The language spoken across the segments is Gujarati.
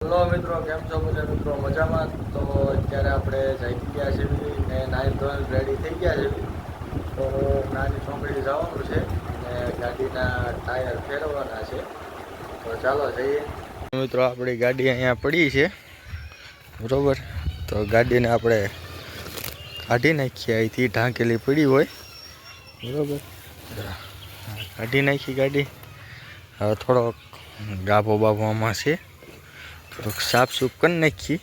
હેલો મિત્રો, કેમ છો બધા મિત્રો? મજામાં? તો અત્યારે આપણે જઈ ગયા છીએ ને નાઈ ધોઈને રેડી થઈ ગયા છે. તો નાની છોકરી જવાનું છે અને ગાડીના ટાયર ફેરવવાના છે. તો ચાલો જઈએ મિત્રો. આપણી ગાડી અહીંયા પડી છે, બરોબર. તો ગાડીને આપણે કાઢી નાખીએ. અહીંથી ઢાંકેલી પડી હોય, બરોબર. કાઢી નાખી ગાડી. હવે થોડોક ગાભો બાભોમાં છે, થોડુંક સાફ સૂફ કરી નાખી,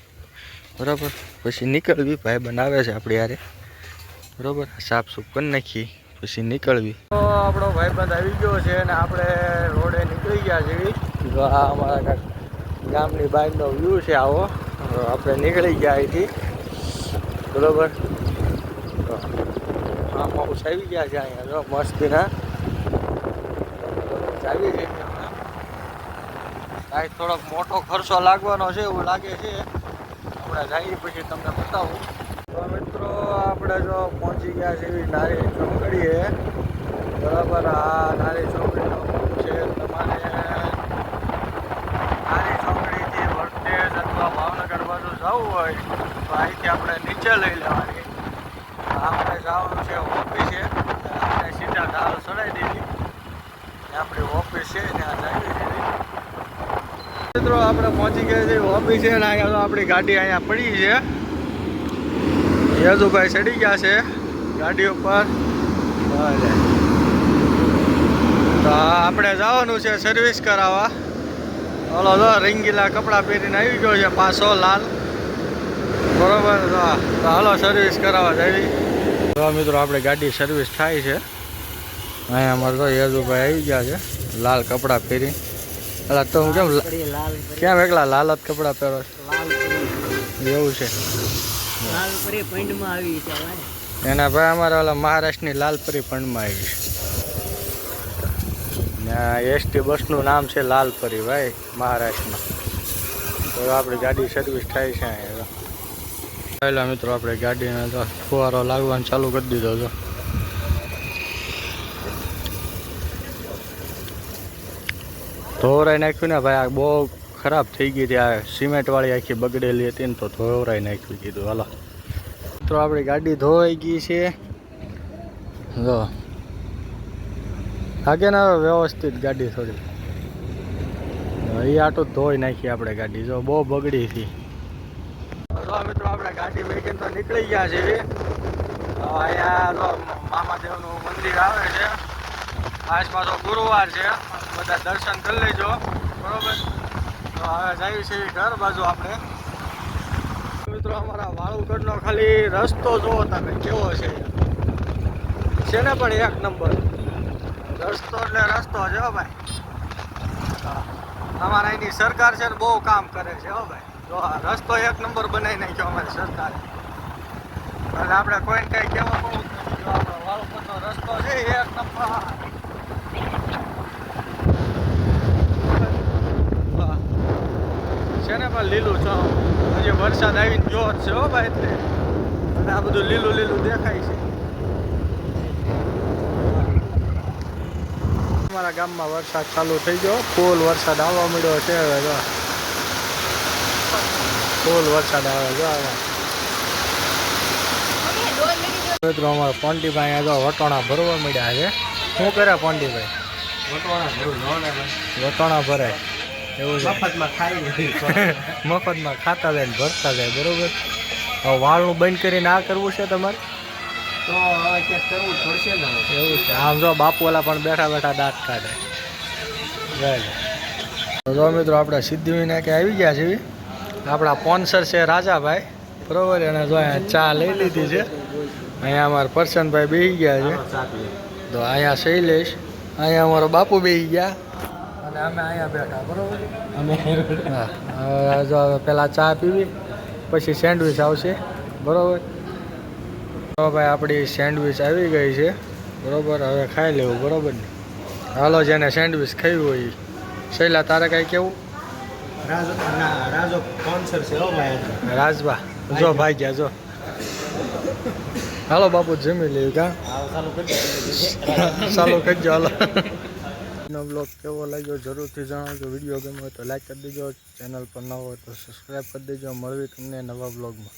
બરાબર. પછી નીકળવી. ભાઈ બનાવે છે આપણી યારે, બરાબર. સાફ સૂફ કરી નાખી પછી નીકળવી. તો આપણો ભાઈબંધ આવી ગયો છે અને આપણે રોડે નીકળી ગયા છીએ. તો આ અમારા ગામની બહારનો વ્યૂ છે આવો. આપણે નીકળી ગયા અહીંથી, બરાબર. તો આ માઉસ આવી ગયા છે અહીંયા. જો મસ્તીના આવી છે. કાંઈ થોડોક મોટો ખર્ચો લાગવાનો છે એવું લાગે છે. આપણે જઈએ પછી તમને બતાવું. તો મિત્રો, આપણે જો પહોંચી ગયા છે એવી નારી ચોકડીએ, બરાબર. આ નારી ચોકડીનો છે. તમારે નારી ચોકડીથી વડનગર અથવા ભાવનગર બાજુ જવું હોય તો અહીંથી આપણે નીચે લઈ લેવાની. આપણે જવાનું છે ઓફિસે. આપણે સીધા ઢાલ ચડાવી દીધી. આપણી ઓફિસ છે ત્યાં જઈએ છીએ. મિત્રો, આપણે પહોંચી ગયા છીએ ઓફિસે ને અહીંયા આપણી ગાડી અહીંયા પડી છે. યજુભાઈ ચડી ગયા છે ગાડી ઉપર. તો આપણે જવાનું છે સર્વિસ કરાવવા. ઓલો જો રંગીલા કપડાં પહેરીને આવી ગયો છે પાછો લાલ, બરોબર. તો હાલો સર્વિસ કરાવવા જવી. તો મિત્રો, આપણે ગાડી સર્વિસ થાય છે. અહીંયા અમારે તો યજુભાઈ આવી ગયા છે લાલ કપડાં પહેરી. અલા તો હું કેમ એકલા લાલ જ કપડાં પહેરો છો? એવું છે. એના ભાઈ અમારા ઓલા મહારાષ્ટ્રની લાલપરી ફંડમાં આવી છે. ને એસટી બસનું નામ છે લાલપરી ભાઈ, મહારાષ્ટ્રમાં. તો આપણી ગાડી સર્વિસ થાય છે અહીંયા. પહેલાં મિત્રો, આપણે ગાડીને તો ફુવારો લાગવાનું ચાલુ કરી દીધો હતો. ધોવરાઈ નાખ્યું ને ભાઈ. આ બહુ ખરાબ થઈ ગઈ હતી. આ સિમેન્ટવાળી આખી બગડેલી હતી ને, તો ધોવરાઈ નાખ્યું કીધું. હાલો મિત્રો, આપણી ગાડી ધોવાઈ ગઈ છે. જો આગે ને હવે વ્યવસ્થિત ગાડી થોડી એ આટું ધોઈ નાખી આપણે ગાડી. જો બહુ બગડી હતી. તો મિત્રો, આપણે ગાડી મેકીને તો નીકળી ગયા છે. અહીંયા તો મામાદેવનું મંદિર આવે છે. આજમાં તો ગુરુવાર છે, બધા દર્શન કરી લેજો, બરોબર. તો હવે જઈએ છીએ ઘર બાજુ આપણે. મિત્રો, અમારા વાળુગઢનો ખાલી રસ્તો જોવો તમે કેવો છે ને, પણ એક નંબર રસ્તો એટલે રસ્તો છે હો ભાઈ. અમારા અહીંની સરકાર છે ને બહુ કામ કરે છે હો ભાઈ. જો આ રસ્તો એક નંબર બનાવી નાખ્યો અમારી સરકારે. એટલે આપણે કોઈને કંઈ કહેવા બહુ નથી. જો આપણો વાળુગઢનો રસ્તો છે એક નંબર છે ને. પણ લીલું છો, હજી વરસાદ આવીને ગયો જ છે હો ભાઈ. એટલે અને આ બધું લીલું લીલું દેખાય છે. અમારા ગામમાં વરસાદ ચાલુ થઈ ગયો. ફૂલ વરસાદ આવવા મળ્યો છે હવે. જો ફૂલ વરસાદ આવે. જો મિત્રો, અમારા પોંટીભાઈ અહીંયા જો વટોણા ભરવા મળ્યા છે. શું કરે પોંટીભાઈ? વટોણા ભરાય એવું છે. મફતમાં ખાતા જાય ને ભરતા જાય, બરોબર. હવે વાળનું બંધ કરીને આ કરવું છે તમારે? તો હવે ક્યાંક કરવું પડશે ને. એવું છે. આમ જો બાપુવાલા પણ બેઠા બેઠા દાંત કાઢે. જો મિત્રો, આપણે સિદ્ધિવિનાયક કે આવી ગયા છીએ. આપણા સ્પોન્સર છે રાજાભાઈ, બરોબર. એને જો અહીંયા ચા લઈ લીધી છે. અહીંયા અમારા પરસનભાઈ બેસી ગયા છે. તો અહીંયા શૈલેષ, અહીંયા અમારો બાપુ બેસી ગયા અને અમે અહીંયા બેઠા, બરોબર. હા, જો હવે પહેલાં ચા પીવી પછી સેન્ડવિચ આવશે, બરોબર. તો ભાઈ, આપણી સેન્ડવિચ આવી ગઈ છે, બરોબર. હવે ખાઈ લેવું, બરોબર ને. હાલો, જેને સેન્ડવિચ ખાવી હોય. શૈલા, તારે કાંઈ કેવું? રાજો સ્પોન્સર છે હો ભાઈ. રાજભા જો ભાઈ ગયા જો. હાલો બાપુ, જમી લેવું કા? ચાલુ કરજો હાલો. નો બ્લોગ કેવો લાગ્યો જરૂરથી જણાવજો. વિડીયો ગમ્યો હોય તો લાઈક કરી દેજો. ચેનલ પર ન હોય તો સબસ્ક્રાઈબ કરી દેજો. મળવી તમને નવા બ્લોગમાં.